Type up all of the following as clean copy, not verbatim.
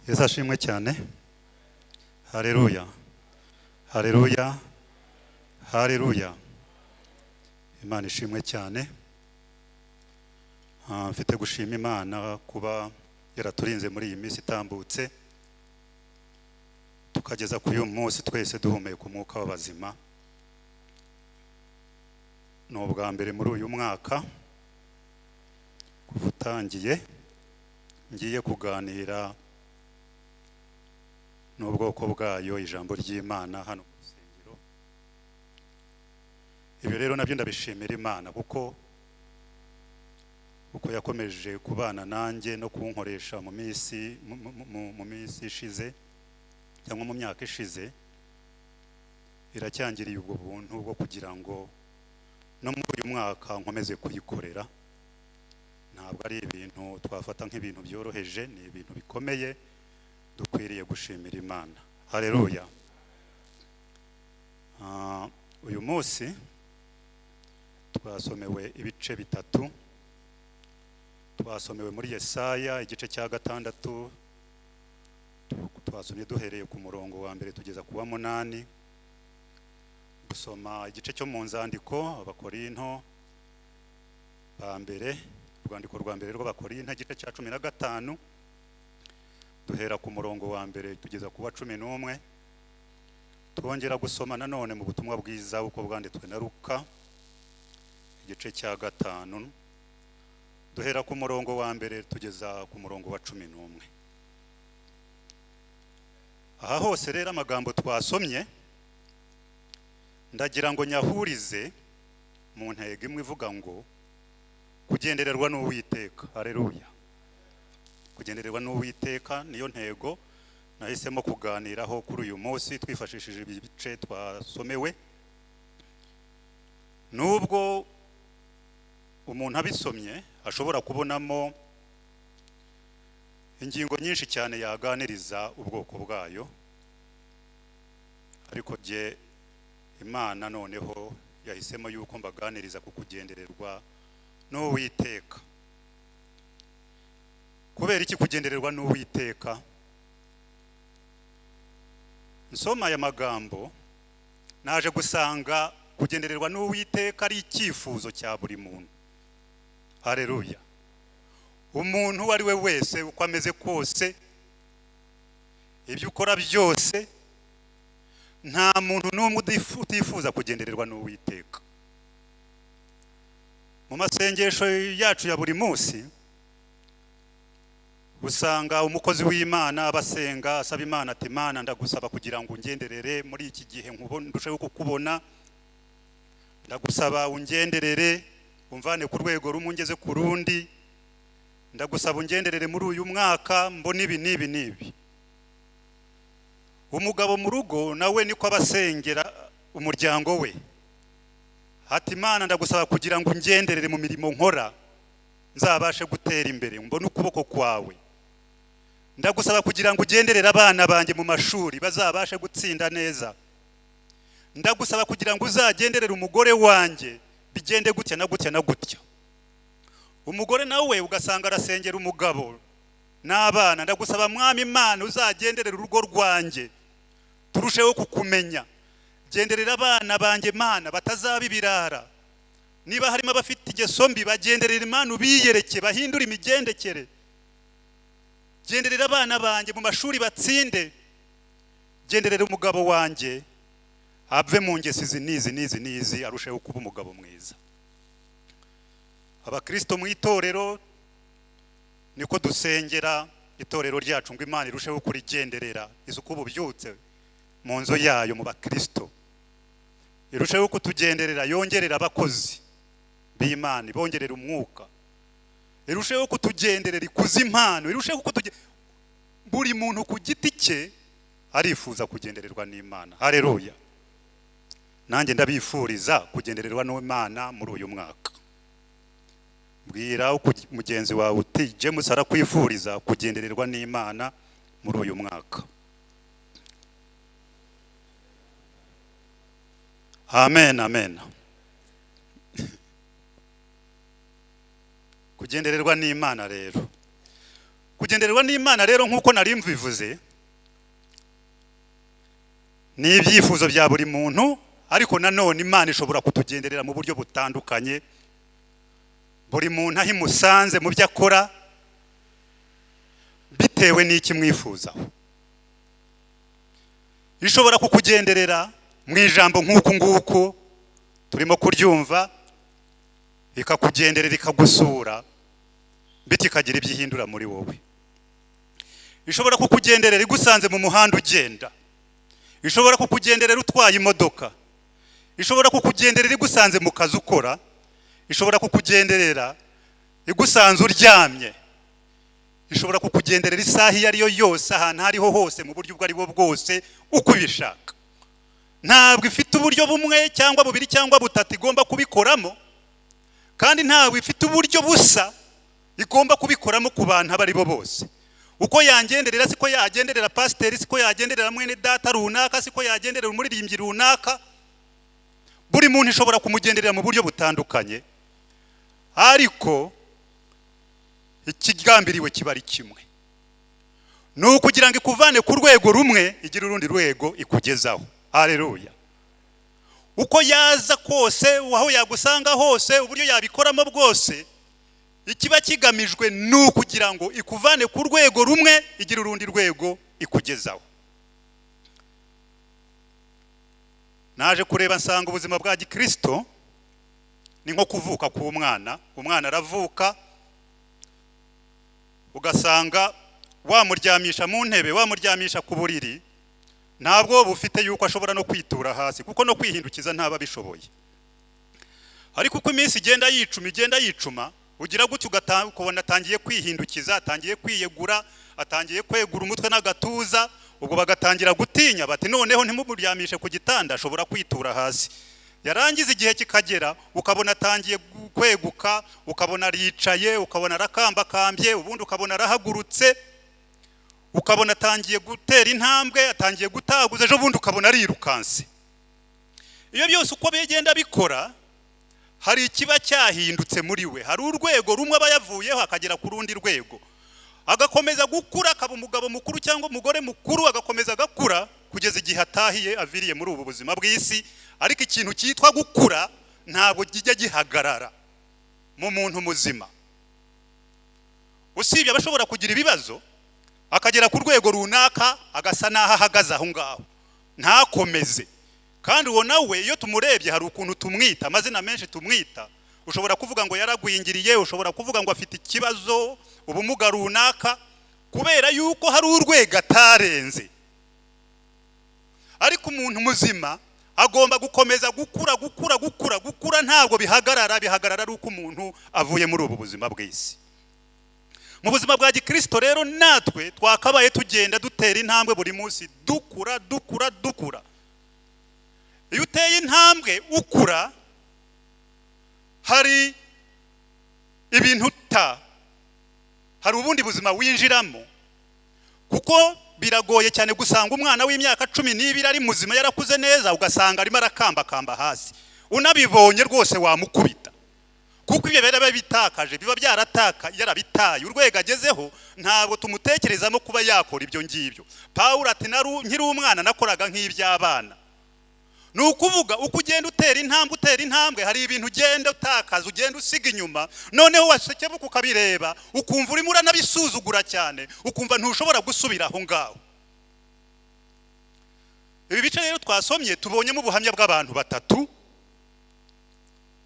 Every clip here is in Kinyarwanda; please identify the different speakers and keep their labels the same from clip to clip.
Speaker 1: Yesu ashimwe cyane. Haleluya. Haleluya. Haleluya. Imana ishimwe cyane. Mfite gushima Imana kuba yaraturinze muri iyi minsi itambutse tukageza ku uyu munsi twese duhumeka umwuka w'abazima. No bwa mbere muri uyu mwaka kuva utangiye ngiye kuganira n'ubwoko bwayo ijambo ry'Imana hano mu rusengero. Ibi rero nabyo ndabishimira Imana kuko yakomeje kubana nanjye no kunkoresha mu minsi ishize cyangwa mu myaka ishize, iracyangiriye ubwo buntu bwo kugira ngo no muri uyu mwaka nkomeze kuyikorera. Ntabwo ari ibintu twafata nk'ibintu byoroheje, ni ibintu bikomeye dukwiriye gushimira Imana. Haleluya. Uyu munsi twasomewe ibice bitatu. Twasomewe muri Yesaya igice cya 6, twasomye duhereye ku murongo wa mbere tugeza ku wa 8. Gusoma igice cyo mu nzandiko Abakorinto ba mbere, urwandiko rwa mbere rw'Abakorinto igice cya 15, duhera ku murongo wa mbere tugeza ku wa 11. Twongera gusoma nanone mu butumwa bwiza uko bwanditswe na Luka igice cya 5, duhera ku murongo wa mbere tugeza ku murongo wa 11. Aha hose rero amagambo twasomye ndagira ngo nyahurize mu ntego imwe ivuga ngo kugendererwa n'Uwiteka. Haleluya. Kugendererwa n'Uwiteka niyo ntego nahisemo kuganiraho kuri uyu munsi twifashishije ibice twasomewe. Nubwo umuntu abisomye ashobora kubonamo ingingo nyinshi cyane yaganiriza ubwoko bwayo, ariko je Imana noneho yahisemo yuko mbaganiriza ku kugendererwa n'Uwiteka. Kubera iki kugendererwa n'Uwiteka? Nsoma aya magambo naje gusanga kugendererwa n'Uwiteka ari icyifuzo cya buri muntu. Haleluya. Umuntu wari we wese uko ameze kose, ibyo ukora byose, nta muntu n'umwe utifuza kugendererwa n'Uwiteka. Mu masengesho yacu ya buri munsi usanga umukozi w'Imana abasenga asaba Imana ati Imana ndagusaba kugira ngo ungenderere muri iki gihe ndusheho kukubona, ndagusaba ungenderere umvane ku rwego rumwe ungeze ku rundi, ndagusaba ungenderere muri uyu mwaka mbona ibi n'ibi n'ibi. Umugabo mu rugo nawe niko abasengera umuryango we ati Imana ndagusaba kugira ngo ungenderere mu mirimo nkora nzabashe gutera imbere mbona ukuboko kwawe, ndagusaba kugira ngo ugenderere abana banjye mu mashuri bazabashe gutsinda neza, ndagusaba kugira ngo uzagenderere umugore wanjye bigende gutya na gutya na gutya. Umugore nawe ugasanga arasengera umugabo n'abana, ndagusaba Mwami Imana uzagenderere urugo rwanjye turusheho kukumenya, genderera abana banjye Mana batazaba ibirara, niba harimo abafite ingeso mbi bagenderera Imana ubiyereke bahindura imigendekere, genderera abana banjye mu mashuri batsinde, genderera umugabo wanjye ave mu ngesi nizi arusheho kuba umugabo mwiza. Abakristo mu itorero niko dusengera itorero ryacu ngo Imana irusheho kurigenderera izuko ububyutse mu nzo yayo mu bakristo, irusheho kutugenderera, yongerera abakozi b'Imana, bongerera umwuka, irusheho kutugenderera ikuza impano, irusheho buri muntu ku giti cye arifuza kugendererwa n'Imana. Haleluya. Nanjye ndabifuriza kugendererwa n'Imana muri uyu mwaka. Bwira mugenzi wawe uti James arakwifuriza kugendererwa n'Imana muri uyu mwaka. Amen, amen. Kugendererwa n'Imana rero kugendererwa n'Imana rero nk'uko nari mbivuze ni ibyifuzo bya buri muntu, ariko nanone Imana ishobora kutugenderera mu buryo butandukanye. Buri muntu aho imusanze mu byo akora bitewe n'iki mwifuzaho. Ishobora kukugenderera mu ijambo nk'uku nguku turimo kuryumva, ikakugenderera ikagusura biti kagira ibyihindura muri wowe. Ishobora kukugenderera igusanze mu muhanda ugenda. Ishobora kukugenderera utwaye imodoka. Ishobora kukugenderera igusanze mu kazi ukora. Ishobora kukugenderera igusanze uryamye. Ishobora kukugenderera isaha iyo ari yo yose, ahantu hariho hose, mu buryo ubwo ari bwo bwose uko ubishaka. Ntabwo ifite uburyo bumwe cyangwa bubiri cyangwa butatu igomba kubikoramo, kandi ntabwo ifite uburyo busa igomba kubikoramo ku bantu abo ari bo bose. Uko yangenderera siko yagenderera pasiteri, siko yagenderera mwene data runaka, siko yagenderera umuririmbyi runaka. Buri muntu ishobora kumugenderera mu buryo butandukanye, ariko ikigambiriwe kiba ari kimwe. Ni ukugira ngo ikuvane ku rwego rumwe igira urundi rwego ikugezaho. Haleluya. Uko yaza kose, aho yagusanga hose, uburyo yabikoramo bwose, ikiba kigamijwe ni ukugira ngo ikuvane ku rwego rumwe igira urundi rwego ikugezaho. Naje kureba nsanga ubuzima bwa Gikristo ni nko kuvuka ku mwana. Umwana aravuka, ugasanga wamuryamisha mu ntebe, wamuryamisha ku buriri, ntabwo bufite yuko ashobora no kwitura hasi, kuko no kwihindukiza ntaba bishoboye. Ariko uko iminsi igenda yicuma, ugira gutyo ukabona atangiye kwihindukiza, atangiye kwiyegura, atangiye kwegura umutwe n'agatuza. Ubwo bagatangira gutinya bati noneho ntimumuryamishe ku gitanda, ashobora kwitura hasi. Yarangiza igihe kikagera, ukabona atangiye kweguka, ukabona aricaye, ukabona arakambakambye, ubundi ukabona arahagurutse, ukabona atangiye gutera intambwe, atangiye gutaguza, ejo bundi ukabona arirukanse. Iyo byose uko bigenda bikora, hari ikiba cyahindutse muri we. Hari urwego rumwe aba yavuyeho akagera ku rundi rwego, agakomeza gukura, akaba umugabo mukuru cyangwa umugore mukuru, agakomeza agakura kugeza igihe atahiye aviriye muri ubu buzima bw'isi. Ariko ikintu cyitwa gukura ntabwo kijya gihagarara mu muntu muzima. Usibye abashobora kugira ibibazo akagera ku rwego runaka agasa naho ahagaze aho ngaho ntakomeze. Kandi uwo nawe iyo tumurebye hari ukuntu tumwita, amazina menshi tumwita. Ushobora kuvuga ngo yaragwingiriye, ushobora kuvuga ngo afite ikibazo, ubumuga runaka, kubera yuko hari urwego atarenze. Ariko umuntu muzima agomba gukomeza gukura, ntabwo bihagarara ari uko umuntu avuye muri ubu buzima bw'isi. Mu buzima bwa Gikristo rero natwe twakabaye tugenda dutera intambwe buri munsi, dukura. Iyo uteye intambwe ukura, hari ibintu hari ubundi buzima winjiramo, kuko biragoye cyane gusanga umwana w'imyaka 12 ari muzima yarakuze neza, ugasanga arimo arakambakamba hasi. Unabibonye rwose wamukubita, kuko ibyo biba bitakaje, biba yarabitaye. Urwego agezeho ntabwo tumutekerezamo kuba yakora ibyo ngibyo. Pawulo ati nkiri umwana nakoraga nk'iby'abana. Ni ukuvuga uko ugenda utera intambwe, hari ibintu ugenda utakaza, ugenda usiga inyuma. Noneho wasekebuka ukabireba, ukumva urimo uranabisuzugura cyane, ukumva ntushobora gusubira aho ngaho. Ibi bice rero twasomye tubonyemo ubuhamya bw'abantu batatu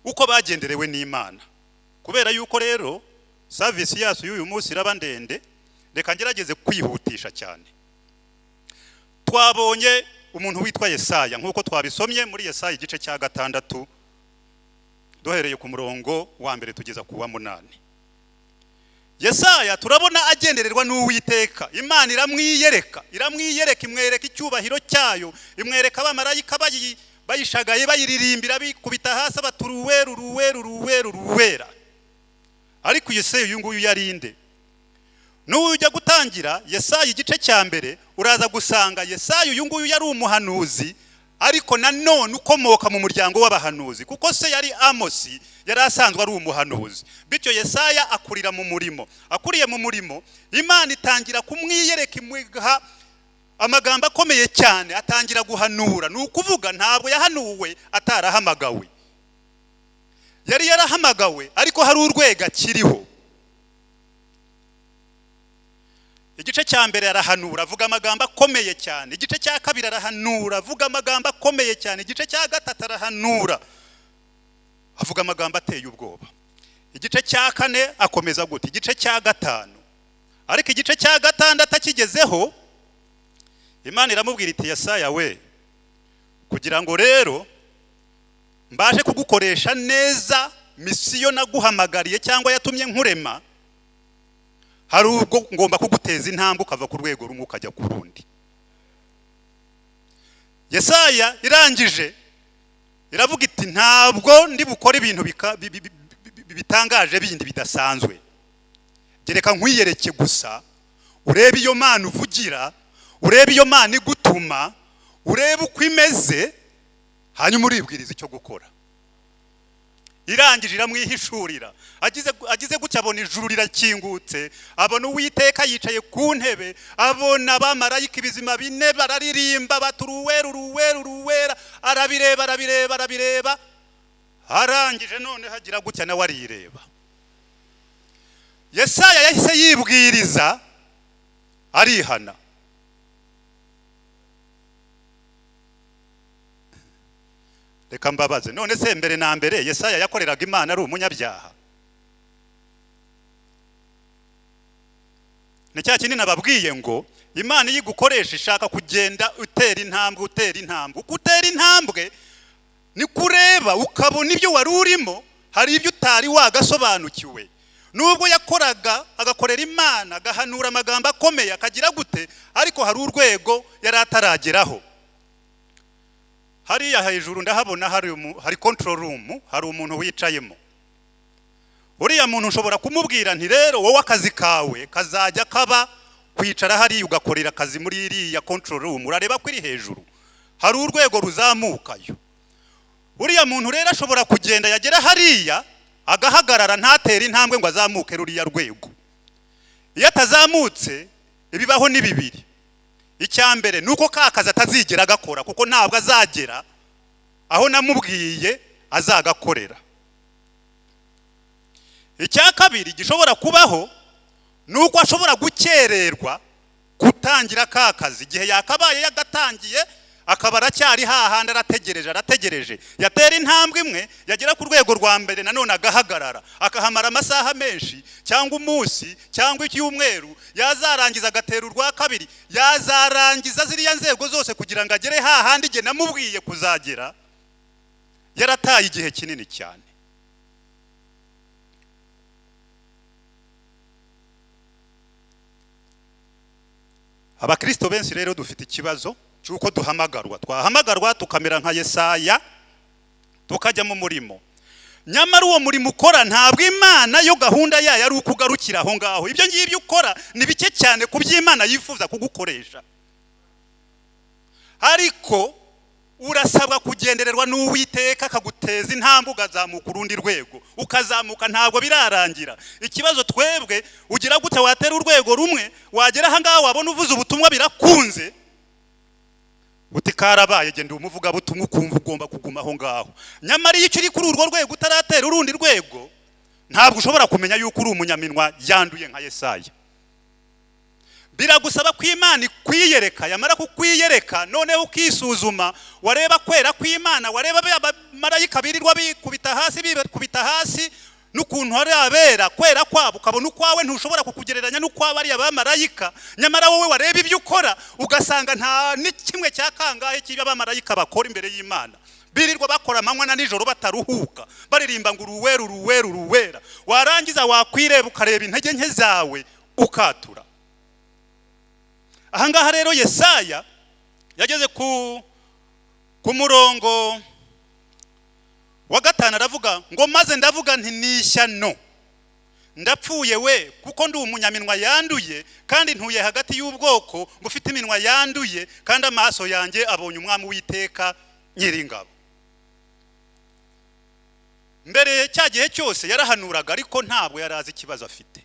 Speaker 1: uko bagenderewe n'Imana. Kubera yuko rero service yacu y'uyu munsi iraba ndende, reka ngerageze kwihutisha cyane. Twabonye umuntu witwa Yesaya, nkuko twabisomye muri Yesaya igice cya 6 duhereye ku murongo wa 1 tugeza ku wa 8. Yesaya turabona agendererwa n'Uwiteka. Imana iramwiyereka, imwereka icyubahiro cyayo, imwereka abamarayika bayishagaye bayiririmbira, bikubita hasi baturuwera. Ariko Yesaya uyu nguyu yarinde. Nujya gutangira Yesaya igice cya 1 uraza gusanga Yesaya uyu nguyu yari umuhanuzi, ariko nanone ukomoka mu muryango w'abahanuzi, kuko se yari Amosi, yari asanzwe ari umuhanuzi. Bityo Yesaya akurira mu murimo. Akuriye mu murimo, Imana itangira kumwiyereka, imuha amagambo akomeye cyane, atangira guhanura. Ni ukuvuga ntabwo yahanuwe atarahamagawe, yari yarahamagawe, ariko hari urwego akiriho. Igice cya mbere arahanura, avuga amagambo akomeye cyane. Igice cya kabiri arahanura, avuga amagambo akomeye cyane. Igice cya gatatu arahanura, avuga amagambo ateye ubwoba. Igice cya kane akomeza gute. Igice cya gatanu, ariko igice cya gatandatu akigezeho, Imana iramubwira iti Yesaya we, kugira ngo rero mbashe kugukoresha neza misiyo naguhamagariye cyangwa yatumye nkurema, hari ubwo ngomba kuguteza intambwe ukava ku rwego rumwe ukajya ku rundi. Yesaya irangije iravuga iti ntabwo ndi bukore ibintu bitangaje bindi bidasanzwe, gereka nkwiyereke gusa, urebe iyo Mana uvugira, urebe iyo Mana igutuma, urebe uko imeze, hanyuma uribwiriza icyo gukora. Irangije iramwihishurira, agize gutya abona ijuru rirakingutse, abona Uwiteka yicaye ku ntebe, abona abamarayika ibizima bine bararirimba bati uruwera uruwera uruwera, arabireba, arangije none hagira gutya nawe arireba. Yesaya yahise yibwiriza, arihana. Reka mbabaze, none se mbere na mbere Yesaya yakoreraga Imana ari umunyabyaha? Ni cya kinini nababwiye ngo Imana iyo igukoresha ishaka kugenda utera intambwe. Uko utera intambwe ni kureba ukabona ibyo wari urimo, hari ibyo utari wagasobanukiwe. Nubwo yakoraga agakorera Imana, agahanura amagambo akomeye, akagira gute, ariko hari urwego yari atarageraho. Hariya hejuru ndahabona hari control room, hari umuntu wicayemo. Uriya muntu ushobora kumubwira nti rero wowe akazi kawe kazajya kaba kwicara hariya ugakorera akazi muri iriya control room, urareba ko iri hejuru hari urwego ruzamukayo. Uriya muntu rero ashobora kugenda yagera hariya agahagarara ntatera intambwe ngo azamuke ruriya rwego. Iyo atazamutse ibibaho ni bibiri. Icyambere nuko kakaza atazigera agakora, kuko ntabwo azagera aho namubwiye azagakorera. Icya kabiri gishobora kubaho nuko ashobora gukererwa gutangira kakazi, igihe yakabaye yagatangiye akaba aracyari hahandi arategereje, yatera intambwe imwe, yagera ku rwego rwa mbere nanone agahagarara, akahamara amasaha menshi cyangwa umunsi cyangwa icyumweru, yazarangiza agatera urwa kabiri, yazarangiza ziriya nzego zose kugira ngo agere hahandi igihe namubwiye kuzagera, yarataye igihe kinini cyane. Abakristo benshi rero dufite ikibazo cyuko twahamagarwa tukamera nka Yesaya tukajya mu murimo, nyamara uwo murimo ukora ntabwo Imana yo gahunda yayo ari ukugarukira aho ngaho. Ibyo ngibyo ukora ni bike cyane ku by'Imana yifuza kugukoresha, ariko urasabwa kugendererwa n'Uwiteka akaguteza intambwe ukazamuka urundi rwego, ukazamuka ntabwo birarangira. Ikibazo twebwe ugira gute watera urwego rumwe, wagera aha ngaho wabona uvuze ubutumwa birakunze, uti karabaye genda umuvuga butumwa ukumva ugomba kuguma aho ngaho. Nyamara iyo uri kuri urwo rwego utaratera urundi rwego, ntabwo ushobora kumenya yuko uri umunyaminwa yanduye nka Yesaya. Biragusaba ko Imana ikwiyereka, yamara kukwiyereka noneho ukisuzuma, wareba kwera kw'Imana, wareba abamarayika birirwa bikubita hasi n'ukuntu hari abera kwera kwabo, ukabona ukwawe ntushobora kukugereranya n'ukwaba ari abamarayika. Nyamara wowe wareba ibyo ukora ugasanga nta n'ikimwe cya kangahe cy'ibyo abamarayika bakora imbere y'Imana. Birirwa bakora amanywa na nijoro bataruhuka, baririmba ngo uruwera. Warangiza wakwireba ukareba intege nke zawe ukatura. Ahangaha rero Yesaya yageze ku murongo wa 5 aravuga ngo maze ndavuga nti nishyano ndapfuye we, kuko ndi umunyaminwa yanduye kandi ntuye hagati y'ubwoko bufite iminwa yanduye, kandi amaso yanjye abonye umwami w'Iteka nyiringabo. Mbere cya gihe cyose yarahanuraga ariko ntabwo yarazi ikibazo afite,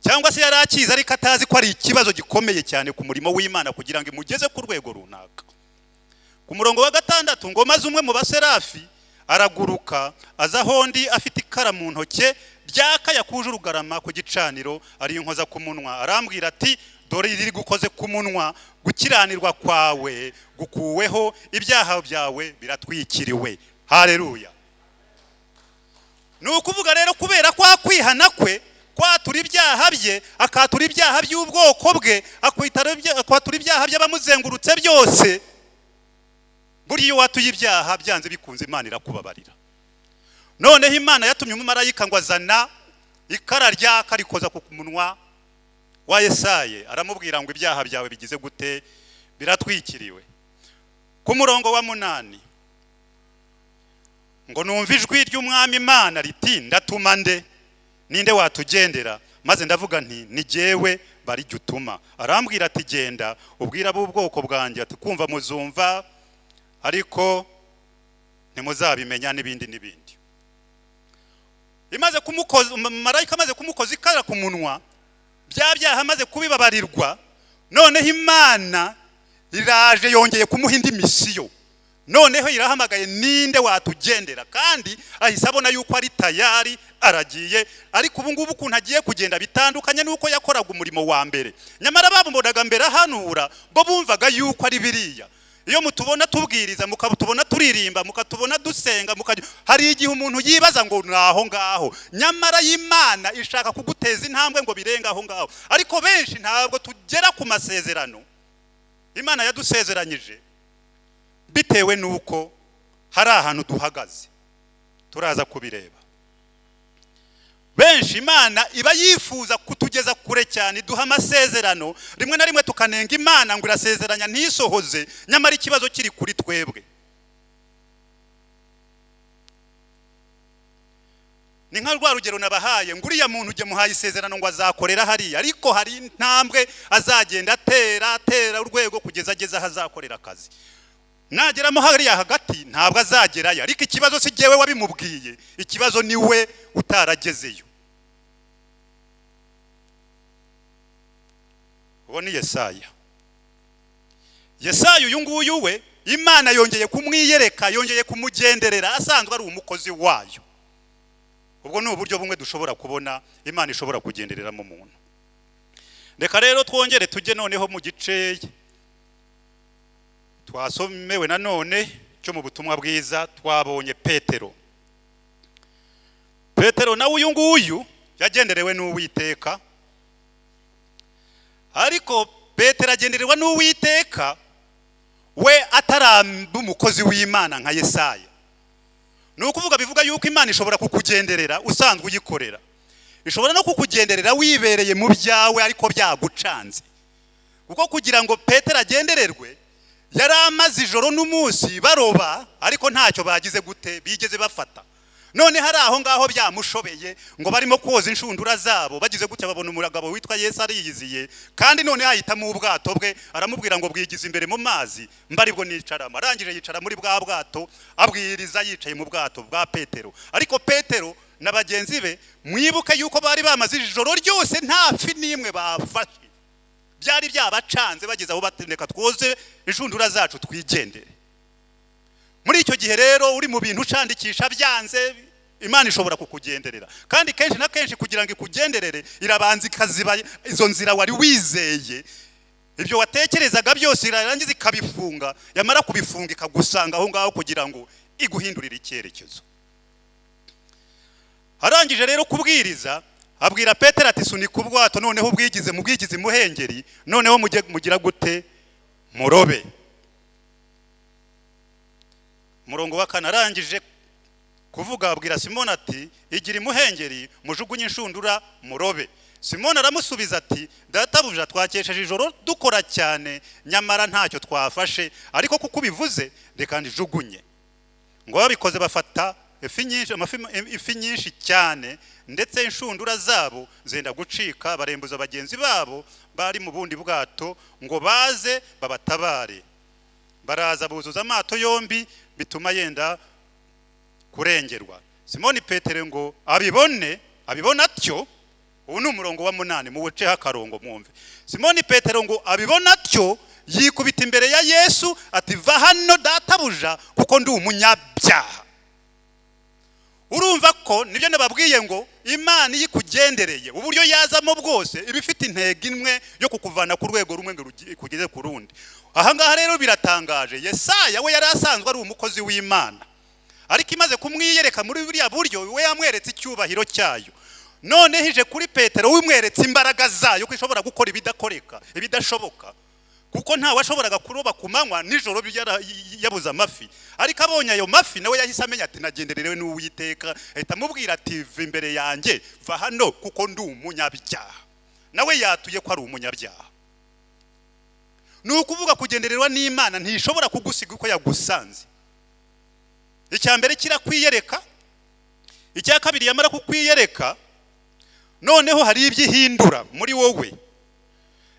Speaker 1: cyangwa se yarakiza ariko atazi ko ari ikibazo gikomeye cyane ku murimo w'Imana kugira ngo imugeze ku rwego runaka. Ku murongo wa 6 ngo maze umwe mu baserafi araguruka aza hondi afite ikara mu ntoke ryaka yakuje urugarama ku gicaniro ari inkoza ku munwa, arambwira ati dore riri gukoze ku munwa, gukiranirwa kwawe gukuweho, ibyaha byawe biratwikiriwe. Haleluya. Nukuvuga rero kubera kwa kwihana kwe kwatura ibyaha bye, akatura ibyaha by'ubwoko bwe, akwatura ibyaha by'abamuzengurutse byose. Buriya watuye ibyaha byanze bikunze Imana irakubabarira. Noneho Imana yatumye umumarayika ngo azana ikara ryaka rikoza ku munwa wa Yesaye, aramubwira ngo ibyaha byawe bigize gute, biratwikiriwe. Ku murongo wa 8 ngo numva ijwi ry'umwami Imana riti ndatuma ninde watugendera? Maze ndavuga nti ni jyewe bari gutuma. Arambwira ati genda ubwira ubwoko bwanjye ati kumva muzumva ariko ntimuzabimenya n'ibindi. Imaze kumukoza marayika amaze kumukoza ikara ku munwa, bya byaha amaze kubibabarirwa, noneho Imana iraje yongeye kumuha indi misiyo. Noneho irahamagaye ninde watugendera, kandi ahise abona yuko ari tayari aragiye. Ariko ubu ngubu ukuntu agiye kugenda bitandukanye nuko yakoraga umurimo wa mbere. Nyamara bamubonaga mbere ahanura bo bumvaga yuko ari biriya. Iyo mutubona tubwiriza, mukatubona turirimba, mukatubona dusenga, hari igihe umuntu yibaza ngo naho ngaho, nyamara y'Imana ishaka kuguteza intambwe ngo birenga aho ngaho. Ariko benshi ntabwo tugera ku masezerano Imana yadusezeranyije, bitewe nuko hari ahantu duhagaze. Turaza kubireba. Benshi Imana iba yifuza kutugeza kure cyane, duha amasezerano, rimwe na rimwe tukanenga Imana ngo irasezeranya ntisohoze, nyamara ikibazo kiri kuri twebwe. Ni nka rwa rugero nabahaye, nguriya muntu uje muhaye isezerano ngo azakorera hariya, ariko hari intambwe azagenda atera urwego kugeza ageze aho azakorera akazi. Nageramo hariya hagati ntabwo azagerayo, ariko ikibazo si jyewe wabimubwiye, ikibazo ni we utaragezeyo. Uwo ni Yesaya uyu nguyu we Imana yongeye kumwiyereka, yongeye kumugenderera, asanzwe ari umukozi wayo. Ubwo ni uburyo bumwe dushobora kubona Imana ishobora kugendereramo umuntu. Reka rero twongere tujye noneho mu gice twasomewe nanone cyo mu butumwa bwiza. Twabonye Petero nawe uyu nguyu yagenderewe n'Uwiteka, ariko Petero agendererwa n'Uwiteka we ataramba umukozi w'Imana nka Yesaya. Nukuvuga bivuga yuko Imana ishobora kukugenderera usanzwe uyikorera, ishobora no kukugenderera wibereye mu byawe ariko byagucanze. Kuko kugira ngo Petero agendererwe yari amaze ijoro n'umunsi baroba, ariko ntacyo bagize gute bigeze bafata. None hari aho ngaho byamushobeye ngo barimo koza inshundura zabo, bagize gute babona umuragabo witwa Yesu ariyiziye, kandi none ahita mu bwato bwe, aramubwira ngo bwigize imbere mu mazi mbaribwo nicaramo. Arangije yicara muri bwa bwato, abwiriza yicaye mu bwato bwa Petero. Ariko Petero na bagenzi be mwibuke yuko bari bamaze ijoro ryose nta fi n'imwe bafashe, byari byabacanze, bageze aho batendeka twoze inshundura zacu twigendere. Muri icyo gihe rero uri mu bintu ucandikisha byanze, Imana ishobora kukugenderera, kandi kenshi na kenshi kugira ngo ikugenderere irabanza ikaziba izo nzira wari wizeye, ibyo watekerezaga byose irarangiza ikabifunga, yamara kubifunga ikagusanga aho ngaho kugira ngo iguhindurire icyerekezo. Arangije rero kubwiriza, abwira Petero ati sunika ubwato noneho ubwigize muhengeri, noneho mugira gute murobe. Murongo wa 4 arangije kuvuga abwira Simoni ati igira imuhengeri mujugunye inshundura murobe. Simoni aramusubiza ati databuja twakesheje ijoro dukora cyane, nyamara ntacyo twafashe, ariko kuko ubivuze reka ndijugunye. Ngo babikoze bafata ifi nyinshi cyane, ndetse inshundura zabo zenda gucika, barembuza bagenzi babo bari mu bundi bwato ngo baze babatabare. baraza buzuza amato yombi bituma yenda kurengerwa. Simoni Petero ngo abibona atyo. Ubu ni umurongo wa 8 muwuceho akarongo mwumve. Simoni Petero ngo abibona atyo yikubita imbere ya Yesu ati va hano databuja kuko ndi umunyabyaha. Urumva ko nibyo nababwiye ngo Imana yikugendereye uburyo yazamo bwose ibifite intego imwe yo kukuvana ku rwego rumwe ngo kugeze ku rundi. Aha ngaha rero biratangaje. Yesaya we yari asanzwe ari umukozi w'Imana, ariko imaze kumwiyereka muri buriya buryo we yamweretse icyubahiro cyayo. None hije kuri Petero wimweretse imbaraga zayo ko ishobora gukora ibidakoreka ibidashoboka, kuko nta washoboraga kuroba kumanywa nijoro yabuza amafi. Ariko abonye ayo mafi nawe yahise amenya ati nagendererewe n'Uwiteka, ahita amubwira ati va imbere yanjye, va hano kuko ndi umunyabyaha. Nawe yatuye ko ari umunyabyaha. Nukuvuga kugendererwa n'Imana ntishobora kugusiga uko yagusanze. Icya mbere kirakwiyereka, icya kabiri yamara kukwiyereka noneho hari ibyihindura muri wowe.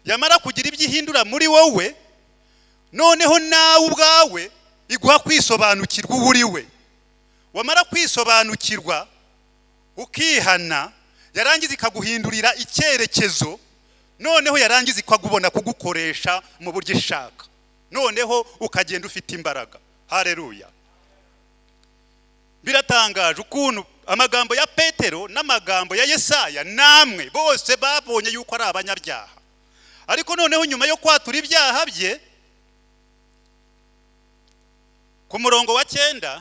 Speaker 1: Yamara kugira ibyihindura muri wowe noneho nawe ubwawe iguha kwisobanukirwa uburiwe. Wamara kwisobanukirwa ukihana, yarangiza ikaguhindurira icyerekezo, noneho yarangiza ikagubona kugukoresha mu buryo ishaka, noneho ukagenda ufite imbaraga. Haleluya. Biratangaje ukuntu amagambo ya Petero n'amagambo ya Yesaya namwe bose babonye yuko ari abanyabyaha. Ariko noneho nyuma yo kwatura ibyaha bye ku murongo wa 9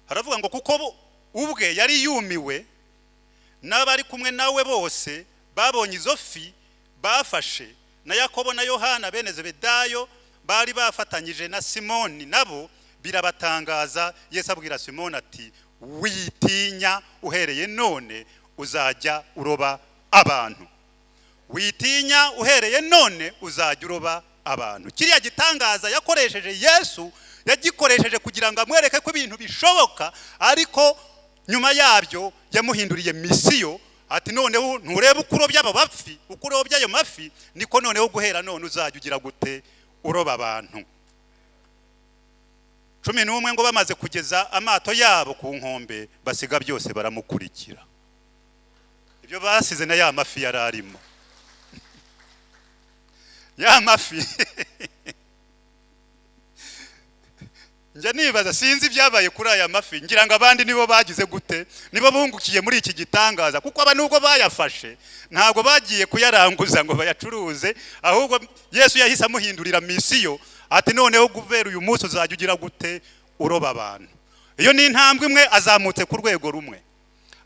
Speaker 1: haravuga ngo kuko ubwe yari yumiwe n'abari kumwe nawe bose babonye izo fi bafashe, na Yakobo na Yohana bene Zebedayo bari bafatanyije na Simoni, nabo birabatangaza. Yesu abwira Simoni ati witinya, uhereye none uzajya uroba abantu. Witinya, uhereye none uzajya uroba abantu. Kiriya gitangaza yakoresheje Yesu yagikoresheje kugira ngo amwereke ko ibintu bishoboka, ariko nyuma yabyo yamuhinduriye misiyo. Ati noneho nturebe ukurobya aba bafi, ukurobya ayo mafi, niko noneho guhera none uzajya ugira gute uroba abantu. 11 ngo bamaze kugeza amato yabo ku nkombe basiga byose baramukurikira. Ibyo basize na ya mafi yararimo. Ya mafi njya nibaza sinzi ibyabaye kuri aya mafi, ngira ngo abandi nibo bagize gute, nibo bungukiye muri iki gitangaza, kuko aba nubwo bayafashe ntabwo bagiye kuyaranguza ngo bayacuruze, ahubwo Yesu yahise amuhindurira misiyo. Ati noneho guvera uyu munsi uzajya ugira gute uroba abantu. Iyo ni intambwe imwe azamutse ku rwego rumwe,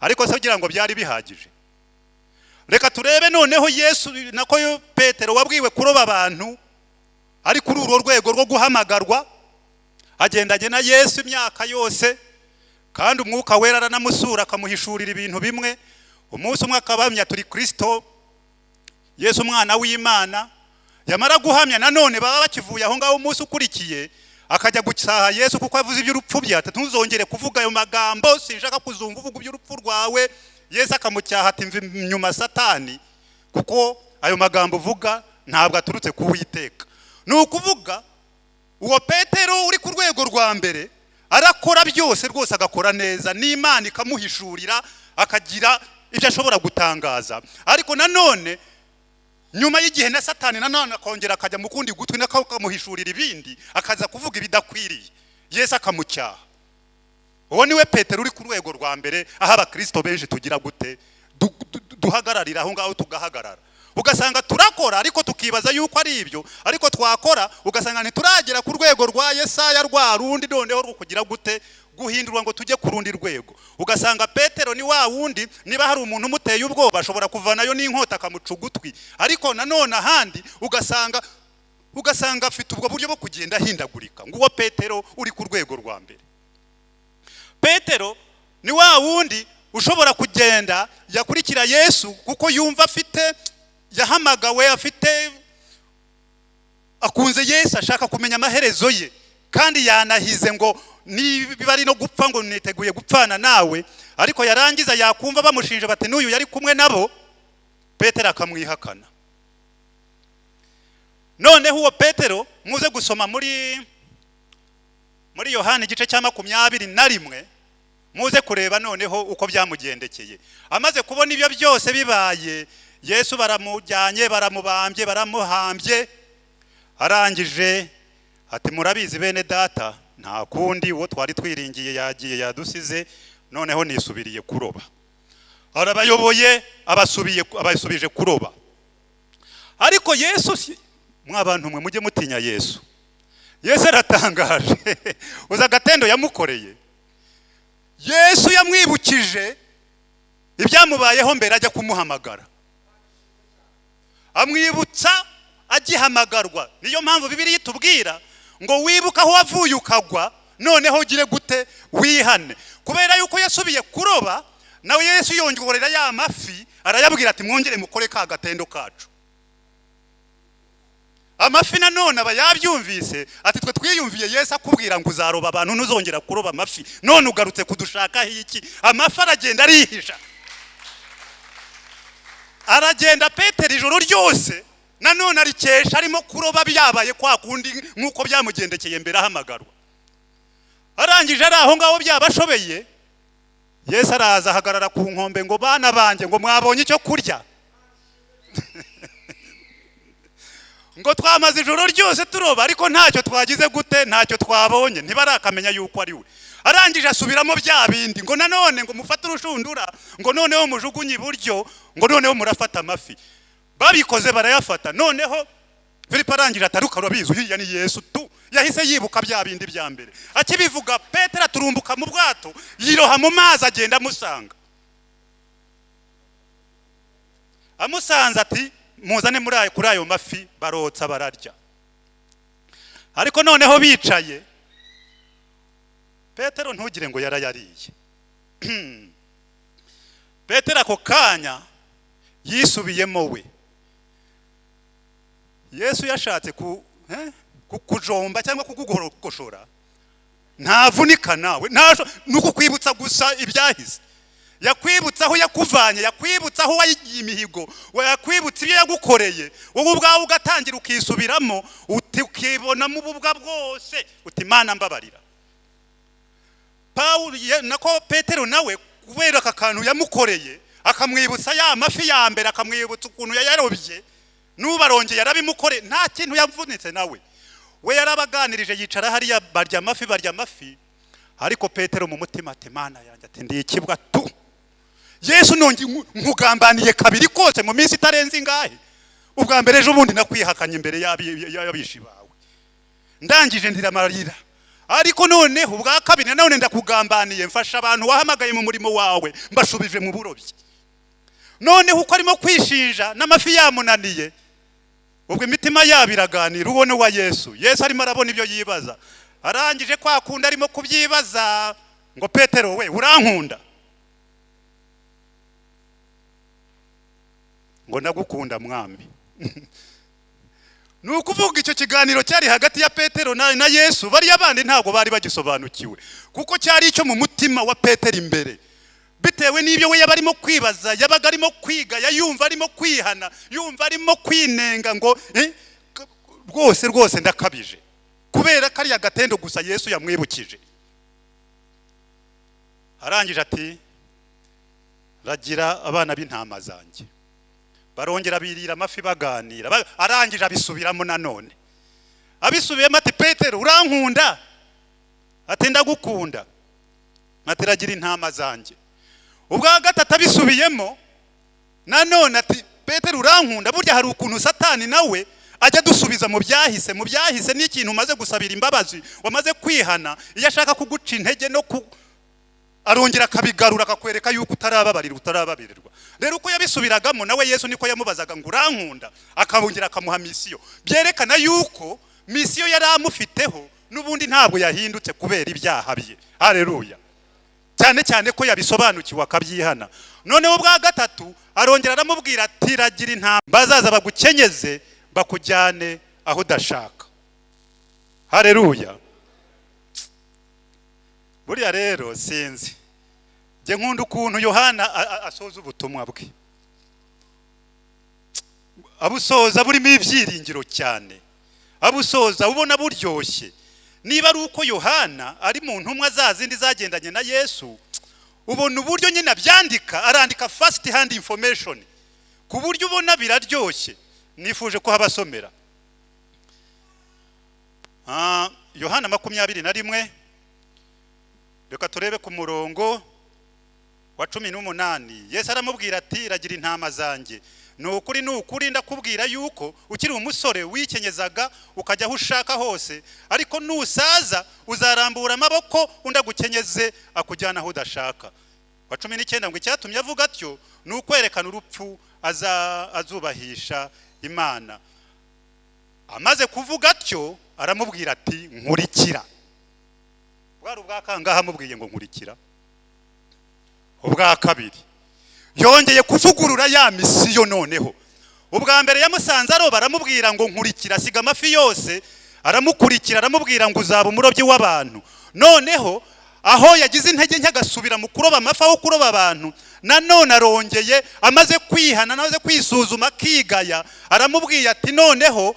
Speaker 1: ariko se kugira ngo byari bihagije. Reka turebe noneho Yesu nako Petero wabwiwe kuroba abantu ari kuri uru rwego rwo guhamagarwa, agendanye na Yesu imyaka yose, kandi umwuka wera aranamusura akamuhishurira ibintu bimwe. Umunsi umwe akabamya turi Kristo Yesu umwana w'Imana. Yamara guhamya nanone baba bakivuye aho ngaho umunsi ukurikiye akajya gucyaha Yesu kuko avuze iby'urupfu bye, ati ntuzongere kuvuga ayo magambo, sinshaka kuzumva uvuga iby'urupfu rwawe. Yesu akamucyaha ati mva inyuma Satani, kuko ayo magambo uvuga ntabwo aturutse ku Uwiteka. Ni ukuvuga uwo Petero uri ku rwego rwa mbere arakora byose rwose, agakora neza, n'Imana ikamuhishurira akagira ibyo ashobora gutangaza. Ariko nanone nyuma y'igihe na Satani nanone akongera akajya mu kundi gutwi n'akamuhishurira ibindi, akaza kuvuga ibidakwiriye, Yesu akamucyaha. Uwo niwe Petero uri ku rwego rwa mbere, aho abakristo benshi tugira gute duhagararira aho ngaho tugahagarara. Ugasanga turakora ariko tukibaza yuko ari ibyo, ariko twakora ugasanga ntituragera ku rwego rwa Yesaya rwa rundi noneho rwo kugira gute guhindurwa ngo tujye ku rundi rwego. Ugasanga Petero ni wa wundi, niba hari umuntu umuteye ubwoba ashobora kuvanayo n'inkota akamuca ugutwi, ariko nanone ahandi ugasanga afite ubwo buryo bwo kugenda ahindagurika. Nguwo Petero uri ku rwego rwa mbere. Petero ni wa wundi ushobora kugenda yakurikira Yesu kuko yumva afite yahamagawe, afite akunze Yesu, ashaka kumenya amaherezo ye, kandi yanahize ngo niba ari no gupfa ngo niteguye gupfana nawe. Ariko yarangiza yakumva bamushinje bati n'uyu yari kumwe nabo, Petero akamwihakana. noneho uwo Petero muze gusoma muri Yohana igice cya 21 muze kureba noneho uko byamugendekeye. Amaze kubona ibyo byose bibaye, Yesu baramujyanye, baramubambye, baramuhambye. Arangije ati murabizi bene data, nta kundi uwo twari twiringiye yagiye yadusize, noneho nisubiriye kuroba. Arabayoboye abasubije kuroba. Ariko Yesu, mwabantu mwe mujye mutinya Yesu. Yesu aratangaje. Uza gatendo yamukoreye. Yesu yamwibukije ibyamubayeho mbere ajya kumuhamagara. Amwibutsa agihamagarwa. Niyo mpamvu Bibiliya itubwira ngo wibuka aho wavuye ukagwa, noneho ugire gute wihane. Kubera yuko yasubiye kuroba, nawe Yesu yongorera ya mafi, arayabwira ati mwongere mukore ka gatendo kacu. Amafi nanone aba yabyumvise, ati twe twiyumviye Yesu akubwira ngo uzaroba abantu ntuzongera kuroba amafi, none ugarutse kudushaka iki? Amafi aragenda arihisha. Aragenda Petero ijoro ryose nanone arikesha arimo kuroba byabaye kwa kundi nkuko byamugendekeye mbere ahamagarwa. Arangije ari aho ngaho byabashobeye, Yesu araza ahagarara ku nkombe ngo bana banjye ngo mwabonye icyo kurya. Ngo twamaze ijoro ryose turoba ariko ntacyo twagize gute, ntacyo twabonye, ntibarakamenya yuko ari we. Arangije asubiramo bya bindi ngo nanone ngo mufate urushundura, ngo noneho mujugunye iburyo, ngo noneho murafata amafi. Babikoze barayafata. Noneho Filipo arangije ataruka urabizi uyu ni Yesu tu. Yahise yibuka bya bindi bya mbere. Akibivuga Petero turumbuka mu bwato, yiroha mu mazi agenda amusanga. Amusanze ati muzane kuri ayo mafi, barotsa bararya. Ariko noneho bicaye, Petero ntugire ngo yarayariye. Petero ako kanya yisubiyemo we. Yesu yashatse kujomba cyangwa kugugorokoshora, ntavunika nawe, nuko kwibutsa gusa ibyahise. Yakwibutsa aho yakuvanye, yakwibutsa aho wayigiye imihigo, yakwibutsa ibyo yagukoreye, wowe ubwawe ugatangira ukisubiramo, ukibonamo ububwa bwose, uti Imana mbabarira. Nako Petero nawe kubera aka kantu yamukoreye, akamwibutsa ya mafi ya mbere, akamwibutsa ukuntu yayarobye, nubarongeye yarabimukore, nta kintu yavunitse nawe. We yarabaganirije yicara hariya barya amafi. Ariko Petero mu mutima ati Mana yanjye ati ndi ikibwa tu. Yesu nongi nkugambaniye kabiri kose mu minsi itarenze ingahe. Ubwa mbere ejo bundi nakwihakanye imbere y'abishi bawe. Ndangije ndiramarira. Ariko noneho ubwa kabiri none ndakugambaniye, mfasha abantu wahamagaye mu murimo wawe, mbashubije mu burobyi. Noneho uko arimo kwishinja n'amafi yamunaniye, ubwo imitima yabiraganira ubone wa Yesu. Yesu arimo arabona ibyo yibaza. Arangije kwa kunda arimo kubyibaza ngo Petero we urankunda? Ngo ndagukunda mwami. Nukuvuga icyo kiganiro cyari hagati ya Petero na Yesu, bari abandi ntago bari bagisobanukiwe, kuko cyari icyo mu mutima wa Petero imbere. Bitewe n'ibyo we yabarimo kwibaza, yabaga arimo kwiga, yumva arimo kwihana, yumva arimo kwinenga ngo rwose ndakabije, kubera kari agatendo gusa Yesu yamwibukije. Arangije ati ragira abana b'intama zanjye. Barongera birira amafi baganira. Arangije abisubiramo nanone. Abisubiyemo ati Petero urankunda? Ati ndagukunda. Ati ragira intama zanjye. Ubwa gatatu abisubiyemo nanone ati Petero urankunda? Burya hari ukuntu Satani nawe ajya dusubiza mu byahise. Mu byahise ni ikintu umaze gusabira imbabazi, wamaze kwihana, iyo ashaka kuguca intege no arongera akabigarura akakwereka yuko utarababarirwa. Rero uko yabisubiragamo nawe Yesu niko yamubazaga ngo urankunda, akabongera akamuha misiyo. Byerekana yuko misiyo yari amufiteho n'ubundi ntabwo yahindutse kubera ibyaha bye. Haleluya. Cyane ko yabisobanukiwe akabyihana. Noneho ubwa gatatu arongera aramubwira ati ragira intama bazaza bagukenyeze bakujyane aho udashaka. Haleluya. Buriya rero sinzi, je nkunda ukuntu Yohana asoza ubutumwa bwe. Abusoza burimo ibyiringiro cyane. abusoza ubona buryoshye. Niba ari uko Yohana ari mu ntumwa zazindi zagendanye na Yesu, ubona uburyo nyine abyandika, arandika first hand information ku buryo ubona biraryoshye. Nifuje ko habasomera Yohana 21, reka turebe ku murongo wa 18. Yesu aramubwira ati ragira intama zanjye. Nukuri ndakubwira yuko ukiri umusore wikenyezaga ukajya aho ushaka hose, ariko nusaza uzarambura amaboko undagukenyeze akujyana aho udashaka. Wa 19 ngo icyatumye avuga atyo nukwerekana urupfu azubahisha Imana. Amaze kuvuga atyo aramubwira ati nkurikira. Bwari ubwakangaha amubwiye ngo nkurikira. Ubwa kabiri yongeye kuvugurura ya misiyo noneho. Ubwa mbere yamusanze aroba aramubwira ngo nkurikira, siga amafi yose aramukurikira, aramubwira ngo uzaba umurobyi w'abantu. Noneho aho yagize intege nke agasubira mu kuroba amafi aho kuroba abantu, nanone arongeye amaze kwihana, amaze kwisuzuma kigaya, aramubwiye ati noneho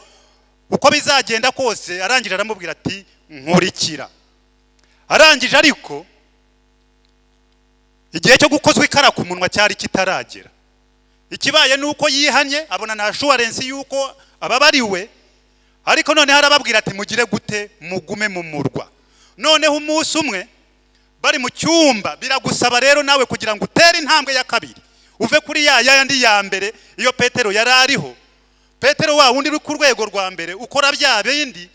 Speaker 1: uko bizagenda kose, arangije aramubwira ati nkurikira. Arangije ariko igihe cyo gukozwa ikara ku munwa cyari kitaragera. Ikibaye nuko yihanye, abona na assurance yuko ababariwe, ariko none harababwira ati mugire gute, mugume mu murwa. Noneho umunsi umwe bari mu cyumba, biragusaba rero nawe kugira ngo utere intambwe ya kabiri, uve kuri yandi ya mbere iyo Petero yari ariho. Petero wa wundi uri ku rwego rwa mbere ukora bya bindi,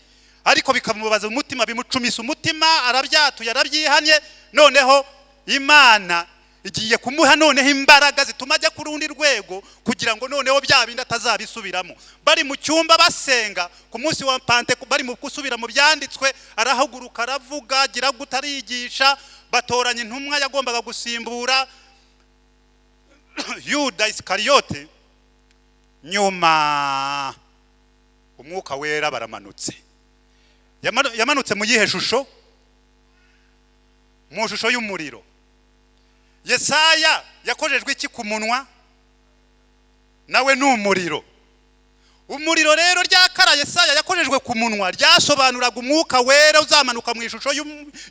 Speaker 1: ariko bikamubaza umutima, bimucumisa umutima, arabyatuye, arabyihanye. Noneho Imana igiye kumuha noneho imbaraga zituma ajya ku rundi rwego, kugira ngo noneho bya bindi atazabisubiramo. Bari mu cyumba basenga ku munsi wa Pentekoste, bari mu gusubira mu byanditswe, arahaguruka aravuga, agira gutarigisha, batoranya intumwa yagombaga gusimbura Yuda Iskariyote. Nyuma umwuka wera baramanutse. Yamanutse mu yihe shusho? Mu shusho y'umuriro. Yesaya yakojejwe iki ku munwa? Nawe ni umuriro. Umuriro rero ryakara Yesaya yakojejwe ku munwa ryasobanuraga umwuka wera uzamanuka mu ishusho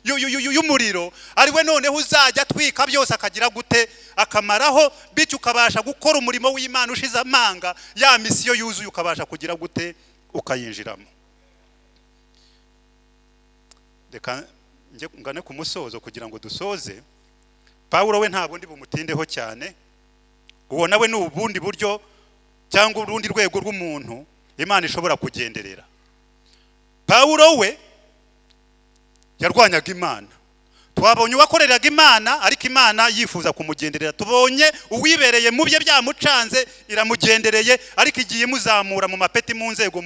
Speaker 1: y'umuriro, ariwe noneho uzajya twika byose akagira gute, akamaraho, bityo ukabasha gukora umurimo w'Imana ushize amanga, ya misiyo yuzuye ukabasha kugira gute, ukayinjiramo. Reka nje ngane ku musozo kugira ngo dusoze. Paulo we ntabwo ndi bumutindeho cyane, uwo nawe ni ubundi buryo cyangwa urundi rwego rw'umuntu Imana ishobora kugenderera. Paulo we yarwanyaga Imana. Twabonye uwakoreraga Imana, ariko Imana yifuza kumugenderera. Tubonye uwibereye mu bye byamucanze, iramugendereye, ariko igiye muzamura mu mapeti mu nzego.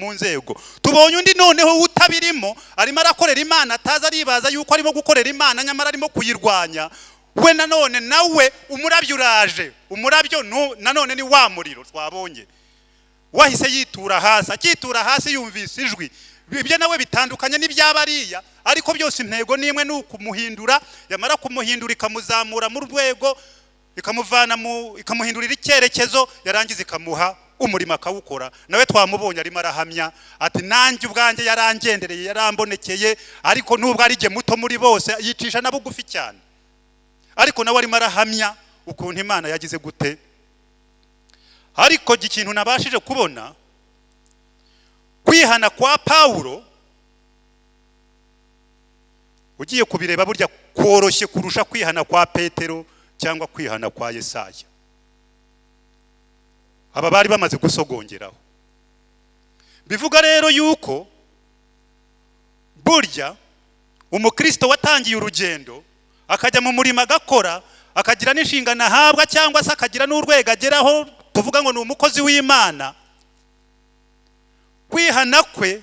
Speaker 1: Tubonye undi noneho utabirimo, arimo arakorera Imana, ataza aribaza yuko arimo gukorera Imana nyamara arimo kuyirwanya. We nanone nawe umurabyo uraje. Umurabyo nanone ni wa muriro twabonye. Wahise yitura hasi, akitura hasi yumvise ijwi. Ibyo nawe bitandukanye n'ibyabariya, ariko byose intego nimwe ni ukumuhindura. Yamara kumuhindura ikamuzamura mu rwego, ikamuhindurira icyerekezo, yarangiza ikamuha umurimo akawukora. Nawe twamubonye arimo arahamya ati nanjye ubwanjye yarangendereye, yarambonekeye, ariko nubwo ari jye muto muri bose, yicisha na bugufi cyane. Ariko nawe arimo arahamya ukuntu Imana yagize gute. Ariko ikintu nabashije kubona, kwihana kwa Paulo ugiye kubireba burya koroshye kurusha kwihana kwa Petero cyangwa kwihana kwa Yesaya. Aba bari bamaze gusogongeraho. Bivuga rero yuko burya umukristo watangiye urugendo akajya mu murimo agakora, akagira n'inshingano ahabwa cyangwa se akagira n'urwego ageraho, tuvuga ngo ni umukozi w'Imana. Kwihana kwe,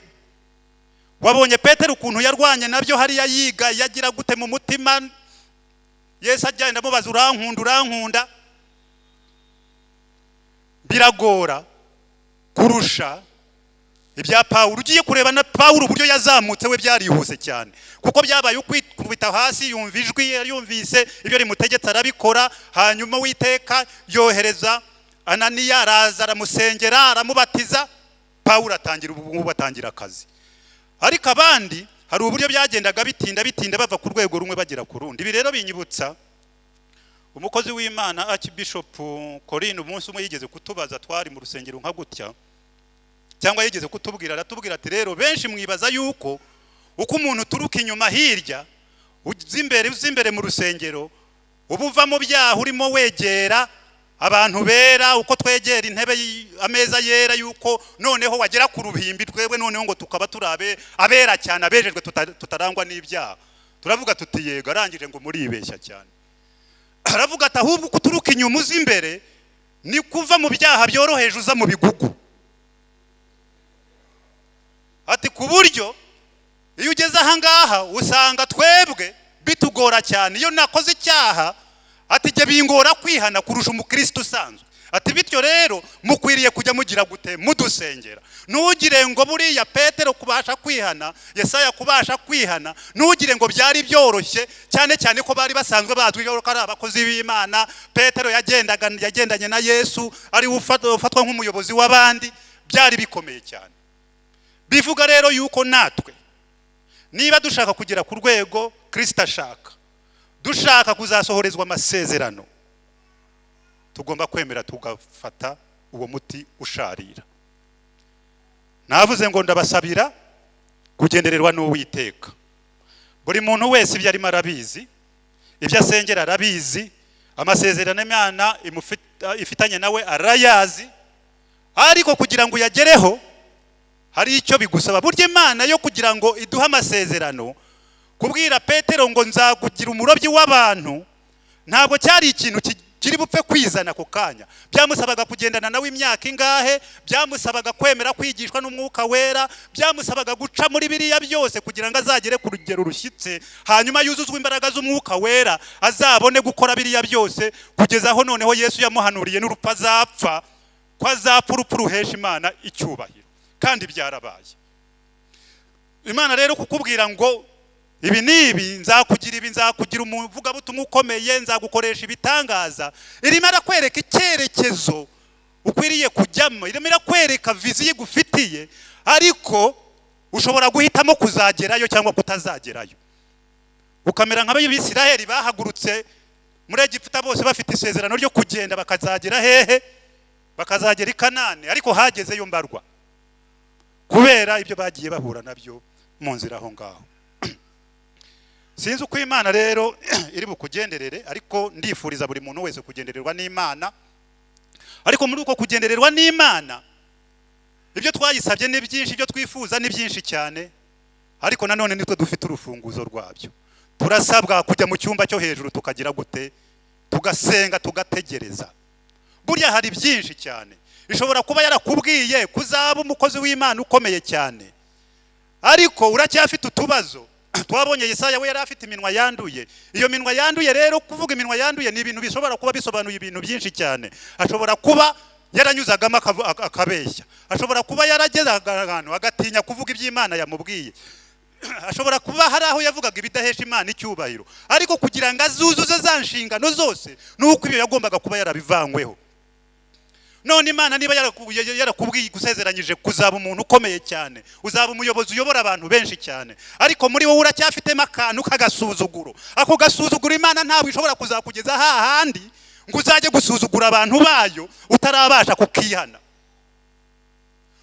Speaker 1: wabonye Petero ukuntu yarwanye nabyo, hariya yiga yagira gute mu mutima. Yesu agenda amubaza urankunda. Biragora kurusha ibya Paulo. Ugiye kureba na Paulo uburyo yazamutse we byarihuse cyane, kuko byabaye ukwikubita hasi, yumva ijwi, yumvise ibyo rimutegetse arabikora. Hanyuma Uwiteka yohereza Ananiya, araza aramusengera, aramubatiza. Paulo atangira akazi. ariko abandi hari uburyo byagendaga bitinda bava ku rwego rumwe bagera ku rundi. Ibi rero binyibutsa umukozi w'Imana Archbishop Corinne umunsi umwe yigeze kutubaza, twari mu rusengero nka gutya, cyangwa yigeze kutubwira, aratubwira ati rero benshi mwibaza yuko uko umuntu turuka inyuma hirya uzi imbere mu rusengero ubuva mu byaha urimo wegera abantu bera, uko twegera intebe ameza yera, yuko noneho wagera ku ruhimbi twebwe noneho ngo tukaba turabe abera cyane, abejejwe tutarangwa n'ibyaha. Turavuga tuti yego, arangije ngo muribeshya cyane. Aravuga ati ahubwo kuturuka inyuma uzi imbere ni kuva mu byaha byoroheje uza mu bigugu. Ati ku buryo iyo ugeze aha ngaha usanga twebwe bitugora cyane, iyo nakoze icyaha ati jye bingora kwihana kurusha umukristo usanzwe. Ati bityo rero mukwiriye kujya mugira gute, mudusengera. Ntugire ngo buriya Petero kubasha kwihana, Yesaya kubasha kwihana, ntugire ngo byari byoroshye, cyane cyane ko bari basanzwe bazwi ko ari abakozi b'Imana. Petero yagendanye na Yesu, ari ufatwa nk'umuyobozi w'abandi, byari bikomeye cyane. Bivuga rero yuko natwe niba dushaka kugera ku rwego Kristo ashaka, dushaka kuzasohorezwa amasezerano, tugomba kwemera tugafata uwo muti usharira. Navuze ngo ndabasabira kugendererwa n'Uwiteka. Buri muntu wese ibyo arimo arabizi, ibyo asengera arabizi, amasezerano Imana ifitanye nawe arayazi, ariko kugira ngo yagereho hari icyo bigusaba. Burya Imana yo kugira ngo iduha amasezerano, kubwira Petero ngo nzakugira umurobyi w'abantu, ntabwo cyari ikintu kiri bupfe kwizana ako kanya. Byamusabaga kugendana nawe imyaka ingahe, byamusabaga kwemera kwigishwa n'Umwuka Wera, byamusabaga guca muri biriya byose kugira ngo azagere ku rugero rushyitse, hanyuma yuzuzwe imbaraga z'Umwuka Wera azabone gukora biriya byose, kugeza aho noneho Yesu yamuhanuriye n'urupfu azapfa, ko azapfa urupfu ruhesha Imana icyubahiro. Kandi byarabaye. Imana rero kukubwira ngo ibi nibi nzakugira umuvugabutumwa ukomeye, nzagukoresha ibitangaza, irimo arakwereka icyerekezo ukwiriye kujyamo, irimo arakwereka viziyo igufitiye, ariko ushobora guhitamo kuzagerayo cyangwa kutazagerayo. Ukamera nk'Abisiraheli bahagurutse muri Egiputa bose bafite isezerano ryo kugenda bakazagera hehe, bakazagera i Kanani, ariko hagezeyo mbarwa kubera ibyo bagiye bahura nabyo mu nzira aho ngaho. Sinzi uko Imana rero iri bukugenderere, ariko ndifuriza buri muntu wese kugendererwa n'Imana. Ariko muri uko kugendererwa n'Imana, ibyo twayisabye ni byinshi, ibyo twifuza ni byinshi cyane, ariko nanone nitwe dufite urufunguzo rwabyo. Turasabwa kujya mu cyumba cyo hejuru tukagira gute, tugasenga, tugategereza. Burya hari byinshi cyane. Ishobora kuba yarakubwiye kuzaba umukozi w'Imana ukomeye cyane, ariko uracyafite utubazo. Twabonye Yesaya we yari afite iminwa yanduye. Iyo minwa yanduye rero, kuvuga iminwa yanduye ni ibintu bishobora kuba bisobanuye ibintu byinshi cyane. Ashobora kuba yaranyuzagamo akabeshya, ashobora kuba yarageraga ahantu agatinya kuvuga iby'Imana yamubwiye, ashobora kuba hari aho yavugaga ibidahesha Imana icyubahiro, ariko kugira ngo azuzuze za nshingano zose nuko ibyo yagombaga kuba yarabivanyweho. None Imana niba yarakubwiye gusezeranyije kuzaba umuntu ukomeye cyane, uzaba umuyobozi uyobora abantu benshi cyane, ariko muri wowe uracyafitemo akantu k'agasuzuguro. Ako gasuzuguro Imana ntabwo ishobora kuzakugeza hahandi ngo uzajye gusuzugura abantu bayo utarabasha kukihana.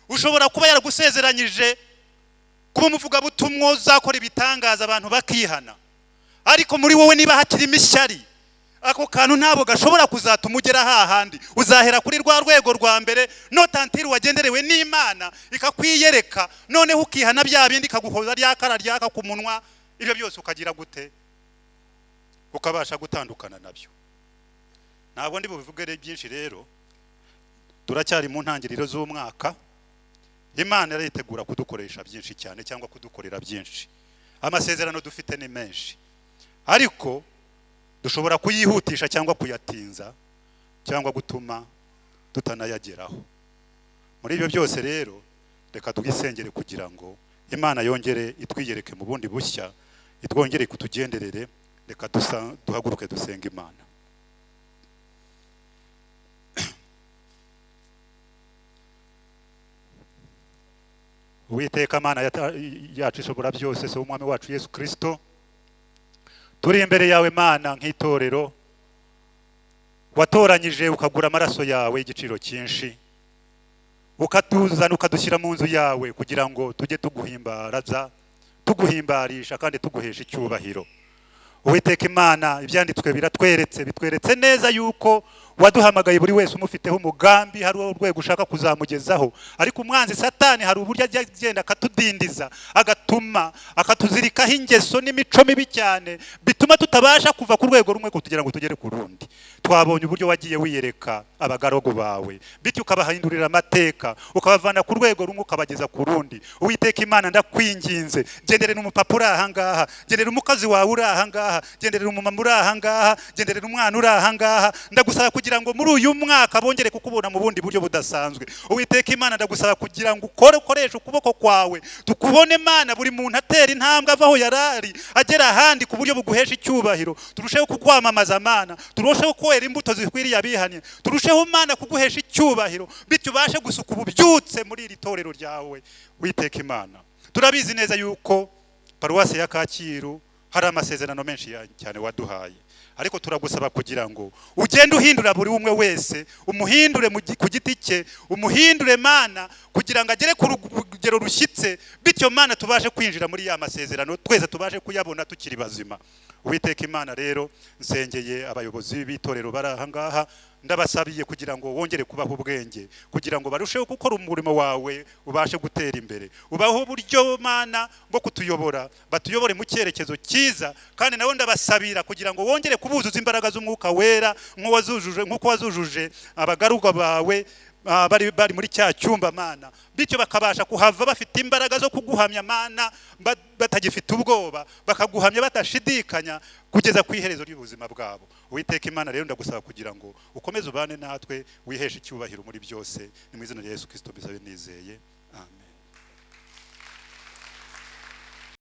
Speaker 1: Ushobora kuba yaragusezeranyije kuba umuvugabutumwa uzakora ibitangaza abantu bakihana, ariko muri wowe niba hakirimo ishyari, ako kantu ntabwo gashobora kuzatuma ugera hahandi. Uzahera kuri rwa rwego rwa mbere, notantiri wagenderewe n'Imana ikakwiyereka, noneho ukihana bya bindi ikaguhoza ryakara ryaka ku munwa, ibyo byose ukagira gute, ukabasha gutandukana nabyo. Ntabwo ndi bubivuge byinshi rero, turacyari mu ntangiriro z'umwaka. Imana iritegura kudukoresha byinshi cyane, cyangwa kudukorera byinshi. Amasezerano dufite ni menshi, ariko dushobora kuyihutisha cyangwa kuyatinza, cyangwa gutuma tutanayageraho. Muri ibyo byose rero, reka tugisengere kugira ngo Imana yongere itwiyereke mu bundi bushya, itwongere kutugenderere. Reka duhaguruke dusenga Imana. Uwiteka Mana yacu ishobora byose, se umwami wacu Yesu Kristo, turi imbere yawe Mana nk'itorero watoranyije ukagura amaraso yawe igiciro cyinshi, ukatuzana ukadushyira mu nzu yawe kugira ngo tujye tuguhimbarisha kandi tuguhesha icyubahiro. Uwiteka Imana, ibyanditswe bitweretse neza yuko waduhamagaye buri wese umufiteho umugambi, hari urwego ushaka kuzamugezaho, ariko umwanzi Satani hari uburyo agenda akatudindiza, agatuma akatuzirikaho ingeso n'imico mibi cyane bituma tutabasha kuva ku rwego rumwe kugira ngo tugere ku rundi. Twabonye uburyo wagiye wiyereka abagaragu bawe, bityo ukabahindurira amateka, ukabavana ku rwego rumwe ukabageza ku rundi. Uwiteka Imana, ndakwinginze, genderera umupapa uri aha ngaha, genderera umukozi wawe uri aha ngaha, genderera umumama uri aha ngaha, genderera umwana uri aha ngaha, ndagusaba kugira ngo muri uyu mwaka bongere kukubona mu bundi buryo budasanzwe. Uwiteka Imana, ndagusaba kugira ngo ukoreshe ukuboko kwawe, tukubone Mana, buri muntu atera intambwe avaho yarari agera ahandi ku buryo buguhesha icyubahiro. Turusheho kukwamamaza Mana, turusheho kwera imbuto zikwiriye abihanye, turusheho Mana kuguhesha icyubahiro, bityo ubashe gusuka ububyutse muri iri torero ryawe. Uwiteka Imana, turabizi neza yuko paruwasi ya Kacyiru hari amasezerano menshi cyane waduhaye, ariko turagusaba kugira ngo ugende uhindura buri umwe wese, umuhindure ku giti cye, umuhindure Mana kugira ngo agere ku rugero rushyitse, bityo Mana tubashe kwinjira muri ya masezerano, twese tubashe kuyabona tukiri bazima. Uwiteka Imana rero, nsengeye abayobozi b'itorero bari aha ngaha, ndabasabiye kugira ngo wongere kubaho ubwenge, kugira ngo barusheho gukora umurimo wawe ubashe gutera imbere. Ubaho uburyo Mana bwo kutuyobora, batuyobore mu cyerekezo cyiza, kandi nawe ndabasabira kugira ngo wongere kubuzuza imbaraga z'umwuka wera nk'uko wazujuje abagaruka bawe bari muri cya cyumba Mana, bityo bakabasha kuhava bafite imbaraga zo kuguhamya Mana, batagifite ubwoba, bakaguhamya batashidikanya kugeza ku iherezo ry'ubuzima bwabo. Uwiteka Imana rero, ndagusaba kugira ngo ukomeze ubane natwe, wiheshe icyubahiro muri byose, ni mu izina rya Yesu Kristo mbisabe nizeye, amen.